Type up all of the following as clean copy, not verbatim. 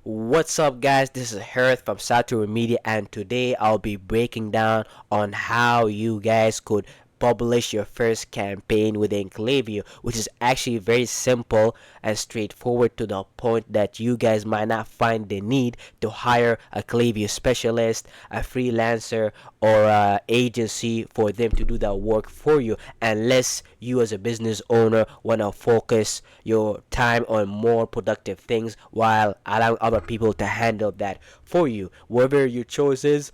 What's up, guys? This is Harith from Saturday Media, and today I'll be breaking down on how you guys could publish your first campaign within Klaviyo, which is actually very simple and straightforward to the point that you guys might not find the need to hire a Klaviyo specialist, a freelancer, or a agency for them to do that work for you, unless you as a business owner want to focus your time on more productive things while allowing other people to handle that for you. Whatever your choice is,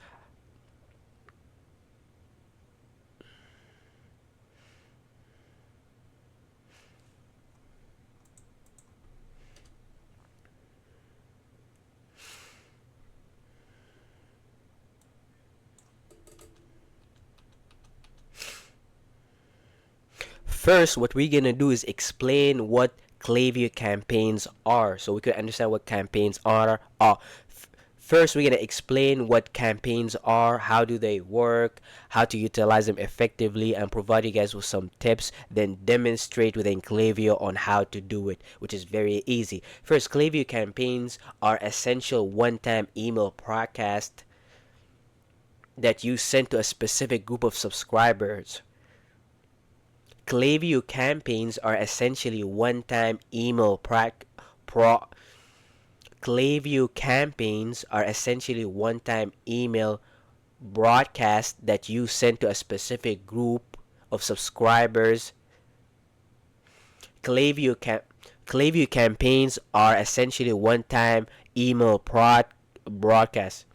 first, what we're gonna do is explain what Klaviyo campaigns are, so we could understand what campaigns are. First, we're gonna explain what campaigns are, how do they work, how to utilize them effectively, and provide you guys with some tips. Then demonstrate within Klaviyo on how to do it, which is very easy. First, Klaviyo campaigns are essential one-time email broadcast that you send to a specific group of subscribers. Klaviyo campaigns are essentially one-time email pro Klaviyo campaigns are essentially one-time email broadcast that you send to a specific group of subscribers. Klaviyo Klaviyo campaigns are essentially one-time email broadcast.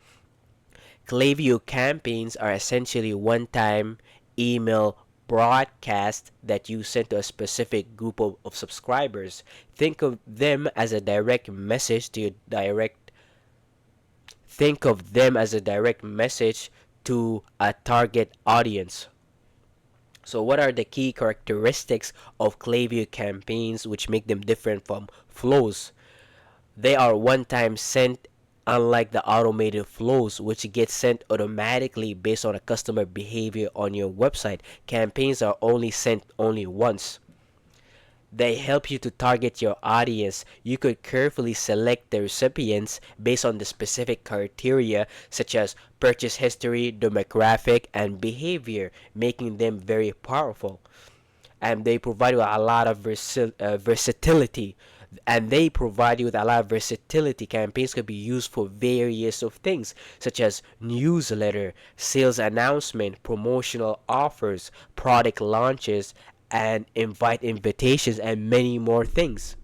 Klaviyo campaigns are essentially one-time email broadcast that you send to a specific group of subscribers. Think of them as a direct message to your direct think of them as a direct message to a target audience. So what are the key characteristics of Klaviyo campaigns which make them different from flows? They are one-time sent, unlike the automated flows, which get sent automatically based on a customer behavior on your website. Campaigns are only sent only once. They help you to target your audience. You could carefully select the recipients based on the specific criteria such as purchase history, demographic, and behavior, making them very powerful. And they provide you a lot of versatility. Campaigns can be used for various of things such as newsletter, sales announcement, promotional offers, product launches, and invite invitations, and many more things.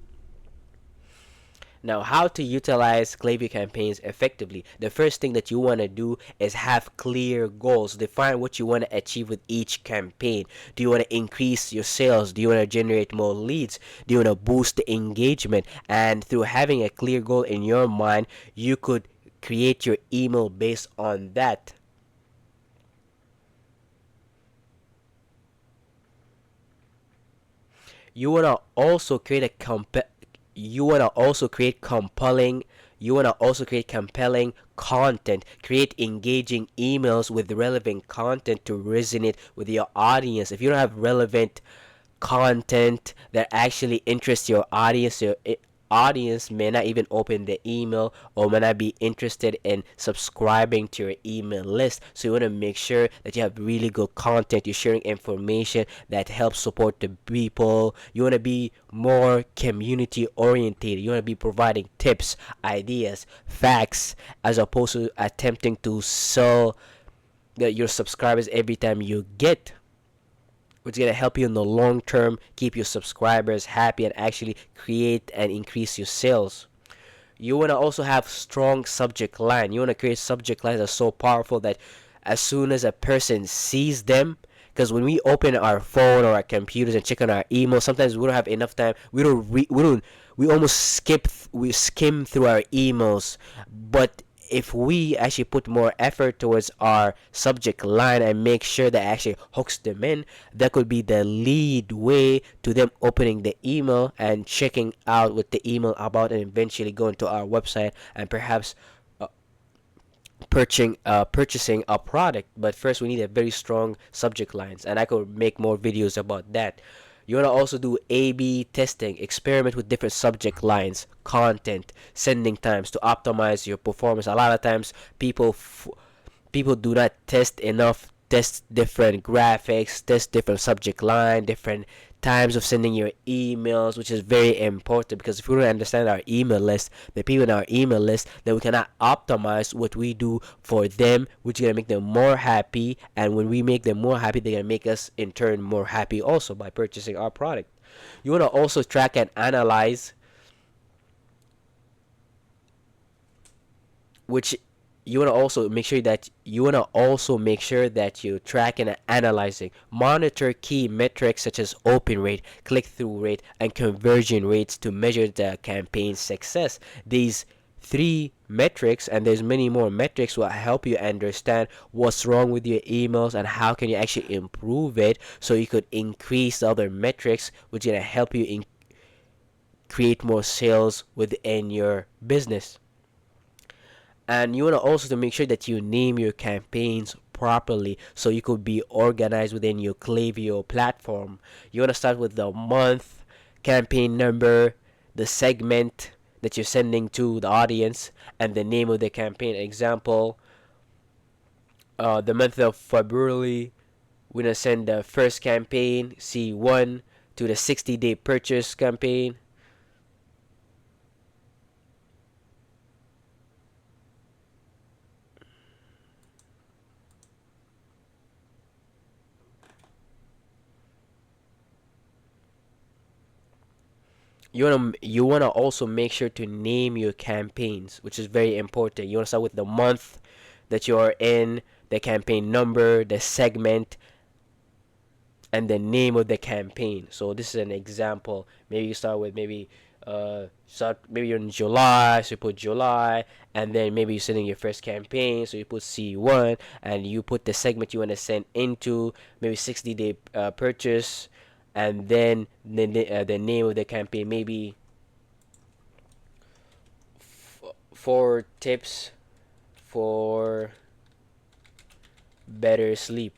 Now, how to utilize Klaviyo campaigns effectively? The first thing that you want to do is have clear goals. Define what you want to achieve with each campaign. Do you want to increase your sales? Do you want to generate more leads? Do you want to boost the engagement? And through having a clear goal in your mind, you could create your email based on that. You want to also create a you want to also create compelling content. Create engaging emails with relevant content to resonate with your audience. If you don't have relevant content that actually interests your audience, your audience may not even open the email or may not be interested in subscribing to your email list. So you want to make sure that you have really good content. You're sharing information that helps support the people. You want to be more community oriented. You want to be providing tips, ideas, facts, as opposed to attempting to sell your subscribers every time you get, which is going to help you in the long term, keep your subscribers happy, and actually create and increase your sales. You want to also have strong subject line. You want to create subject lines that are so powerful that as soon as a person sees them, because when we open our phone or our computers and check on our email, sometimes we don't have enough time. We almost we skim through our emails. But if we actually put more effort towards our subject line and make sure that actually hooks them in, that could be the lead way to them opening the email and checking out what the email about, and eventually going to our website and perhaps uh, purchasing a product. But first, we need a very strong subject lines, and I could make more videos about that. You want to also do A/B testing, experiment with different subject lines, content, sending times to optimize your performance. A lot of times, people do not test enough, test different graphics, test different subject line, different times of sending your emails, which is very important, because if we don't understand our email list, the people in our email list, then we cannot optimize what we do for them, which is going to make them more happy. And when we make them more happy, they're going to make us in turn more happy also by purchasing our product. You want to also track and analyze, which you want to also make sure that you track and analyzing, monitor key metrics such as open rate, click-through rate, and conversion rates to measure the campaign's success. These three metrics, and there's many more metrics, will help you understand what's wrong with your emails and how can you actually improve it, so you could increase the other metrics, which is going to help you create more sales within your business. And you want to also to make sure that you name your campaigns properly, so you could be organized within your Klaviyo platform. You want to start with the month, campaign number, the segment that you're sending to the audience, and the name of the campaign. Example, the month of February, we're going to send the first campaign, C1, to the 60-day purchase campaign. You wanna also make sure to name your campaigns, which is very important. You wanna start with the month that you are in, the campaign number, the segment, and the name of the campaign. So this is an example. Maybe you start with maybe you're in July, so you put July, and then maybe you're sending your first campaign, so you put C1, and you put the segment you want to send into, maybe 60-day purchase, and then the name of the campaign, maybe 4 tips for better sleep.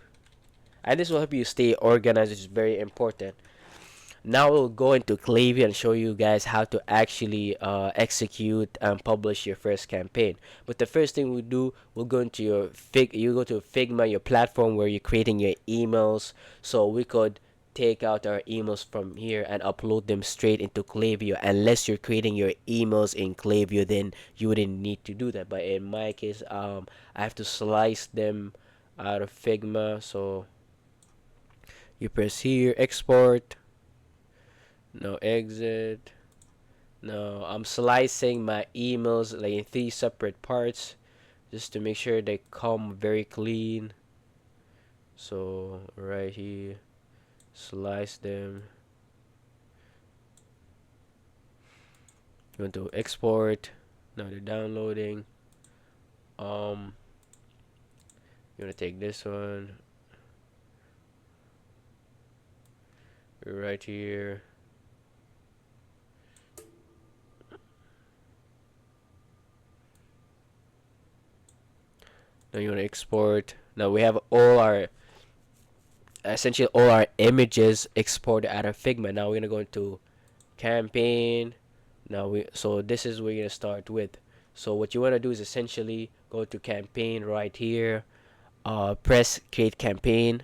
And this will help you stay organized, which is very important. Now we'll go into Klaviyo and show you guys how to actually execute and publish your first campaign. But the first thing we do, we'll go into you go to Figma, your platform where you're creating your emails. So we could take out our emails from here and upload them straight into Klaviyo. Unless you're creating your emails in Klaviyo, then you wouldn't need to do that. But in my case, I have to slice them out of Figma. So you press here, export. No, exit. No, I'm slicing my emails like in 3 separate parts, just to make sure they come very clean. So right here, slice them. You want to export. Now they're downloading. You want to take this one right here. Now you want to export. Now we have essentially all our images exported out of Figma. Now we're gonna go into campaign. So this is where you're gonna start with. So what you want to do is essentially go to campaign right here, press create campaign.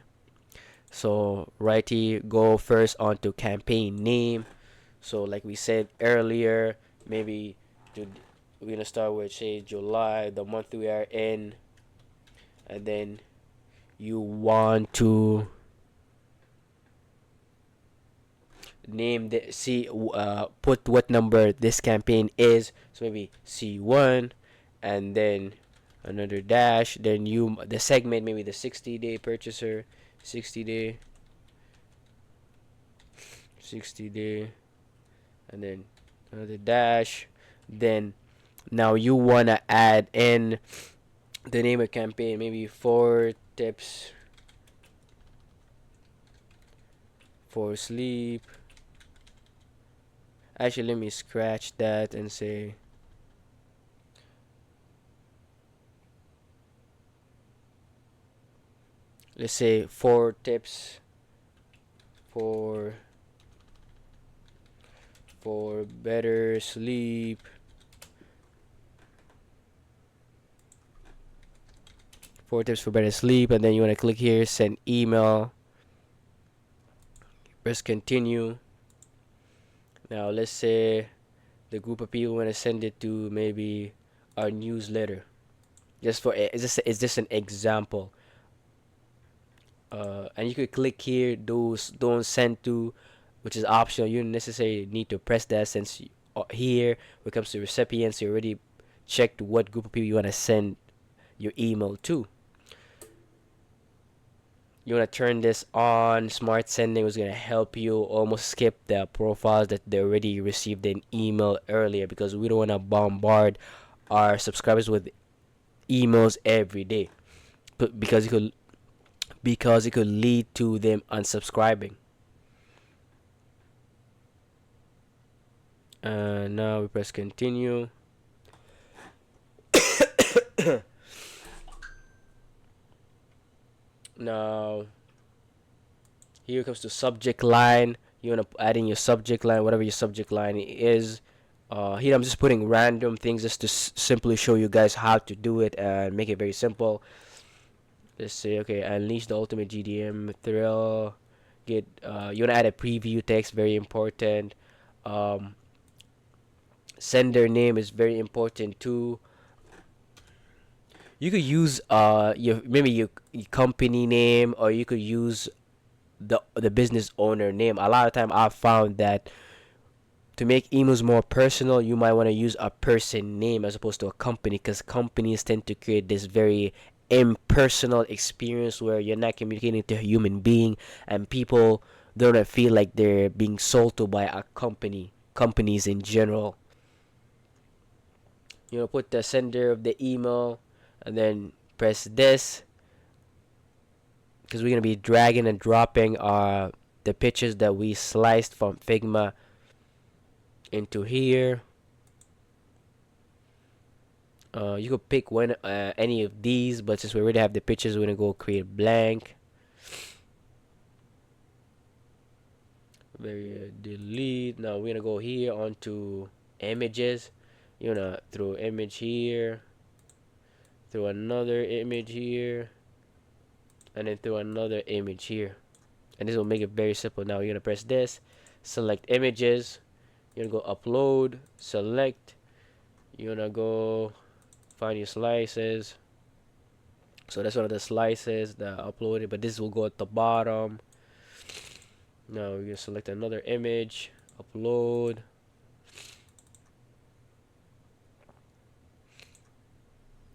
So right here, go first onto campaign name. So like we said earlier, maybe we're gonna start with, say, July, the month we are in, and then you want to name the put what number this campaign is, so maybe C1, and then another dash, then the segment, maybe the 60-day purchaser, 60 day, 60 day, and then another dash. Then now you want to add in the name of campaign, maybe 4 tips for sleep. Actually, let me scratch that and say, let's say 4 tips for for better sleep. 4 tips for better sleep, and then you want to click here, send email. Press continue. Now let's say the group of people want to send it to maybe our newsletter. Just for is this an example? And you could click here. Those don't send to, which is optional. You don't necessarily need to press that since here when it comes to recipients, you already checked what group of people you want to send your email to. You want to turn this on. Smart sending was going to help you almost skip the profiles that they already received an email earlier, because we don't want to bombard our subscribers with emails every day, because it could lead to them unsubscribing. Now we press continue. Now here comes to subject line. You want to add in your subject line, whatever your subject line is. Here I'm just putting random things just to simply show you guys how to do it and make it very simple. Let's say, okay, unleash the ultimate GDM thrill. You want to add a preview text, very important. Um, Sender name is very important too. You could use your company name, or you could use the business owner name. A lot of time I've found that to make emails more personal, you might want to use a person name as opposed to a company, because companies tend to create this very impersonal experience where you're not communicating to a human being, and people don't feel like they're being sold to by a companies in general. Put the sender of the email, and then press this, because we're gonna be dragging and dropping the pictures that we sliced from Figma into here. You could pick any of these, but since we already have the pictures, we're gonna go create blank. Delete. Now we're gonna go here onto images. You're gonna throw image here, throw another image here, and then throw another image here, and this will make it very simple. Now you're gonna press this, select images, you're gonna go upload, select, you're gonna go find your slices. So that's one of the slices that I uploaded, but this will go at the bottom. Now we're gonna select another image, upload,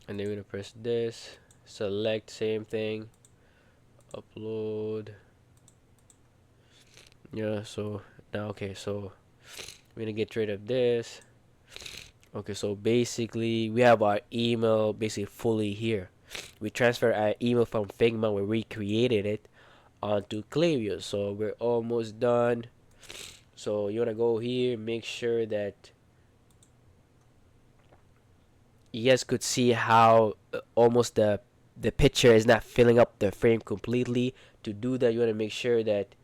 and then we're gonna press this, select, same thing, upload. Yeah, so now, okay, so we're gonna get rid of this. Okay, so basically we have our email basically fully here. We transfer our email from Figma where we created it onto Klaviyo. So we're almost done. So you wanna go here, make sure that you guys could see how almost the picture is not filling up the frame completely. To do that, you wanna make sure that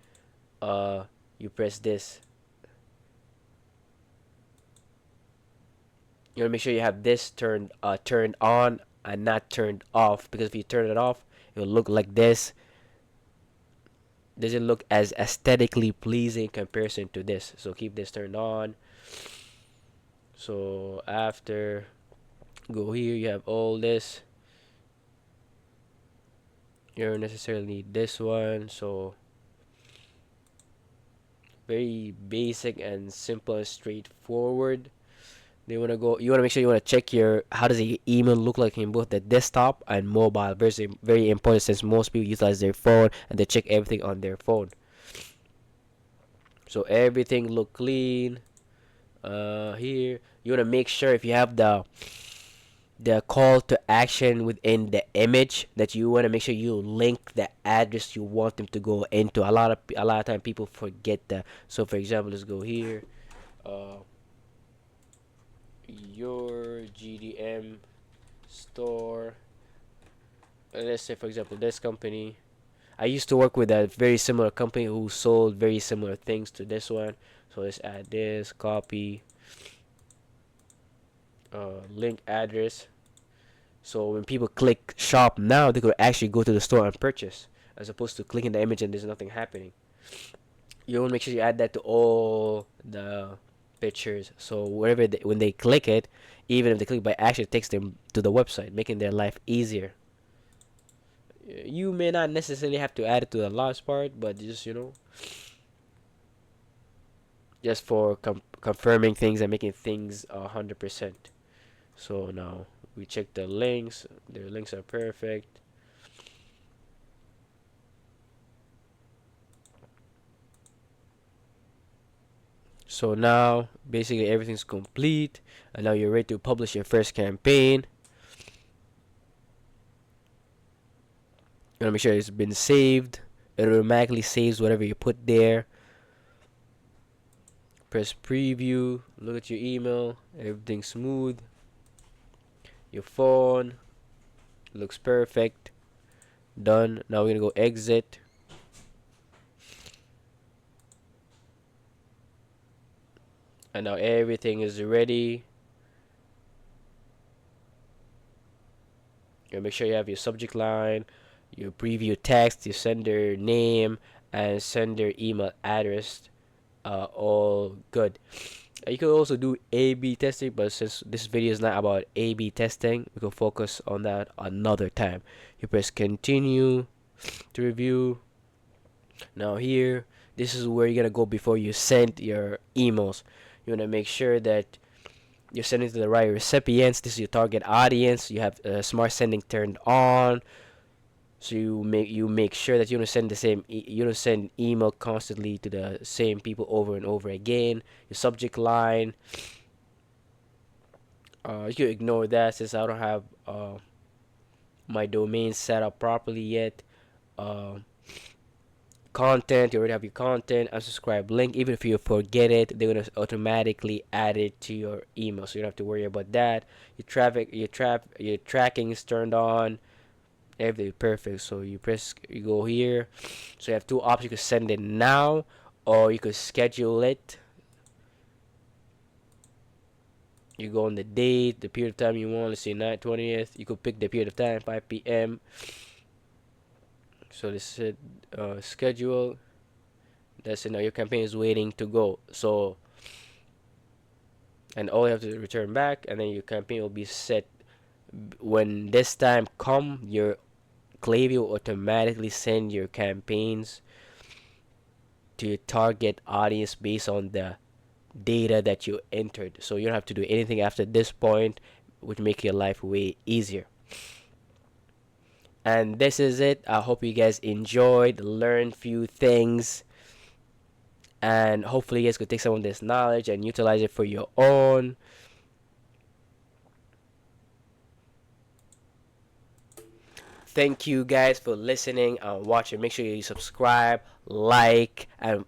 you press this. You want to make sure you have this turned on and not turned off, because if you turn it off, it will look like this. Doesn't look as aesthetically pleasing in comparison to this. So keep this turned on. So after, go here, you have all this. You don't necessarily need this one. So very basic and simple and straightforward. You want to make sure you want to check how does the email look like in both the desktop and mobile. Very, very important, since most people utilize their phone and they check everything on their phone. So everything look clean. Here you want to make sure if you have the call to action within the image, that you want to make sure you link the address you want them to go into. A lot of time people forget that. So for example, let's go here. Your GDM store. Let's say for example this company. I used to work with a very similar company who sold very similar things to this one. So let's add this, copy, link address. So when people click shop now, they could actually go to the store and purchase, as opposed to clicking the image and there's nothing happening. You want to make sure you add that to all the pictures. So wherever when they click it, even if they click by accident, it takes them to the website, making their life easier. You may not necessarily have to add it to the last part, but just just for confirming things and making things 100%. So now we check the links. Their links are perfect. So now basically everything's complete, and now you're ready to publish your first campaign. You want to make sure it's been saved. It automatically saves whatever you put there. Press preview. Look at your email. Everything's smooth. Your phone looks perfect. Done. Now we're gonna go exit. And now everything is ready. You make sure you have your subject line, your preview text, your sender name, and sender email address. All good. You can also do A/B testing, but since this video is not about A/B testing, we can focus on that another time. You press continue to review. Now here, this is where you're gonna go before you send your emails. You wanna make sure that you're sending to the right recipients. This is your target audience. You have smart sending turned on, so you make sure that you don't send the same you don't send email constantly to the same people over and over again. Your subject line, you can ignore that since I don't have my domain set up properly yet. Uh, Content, you already have your content, unsubscribe link. Even if you forget it, they're gonna automatically add it to your email, so you don't have to worry about that. Your tracking is turned on. Everything perfect. So you go here. So you have two options. You can send it now, or you could schedule it. You go on the date, the period of time you want. Let's say 9/20th. You could pick the period of time, 5 p.m. So this is schedule. That's it. Now your campaign is waiting to go. So, and all you have to return back, and then your campaign will be set. When this time come, your Klaviyo will automatically send your campaigns to your target audience based on the data that you entered. So you don't have to do anything after this point, which make your life way easier. And this is it. I hope you guys enjoyed, learned few things, and hopefully you guys could take some of this knowledge and utilize it for your own. Thank you guys for listening and watching. Make sure you subscribe, like, and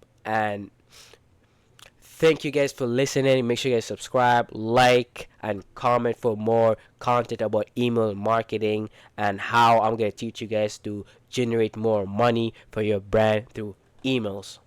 thank you guys for listening. Make sure you guys subscribe, like, and comment for more content about email marketing and how I'm gonna teach you guys to generate more money for your brand through emails.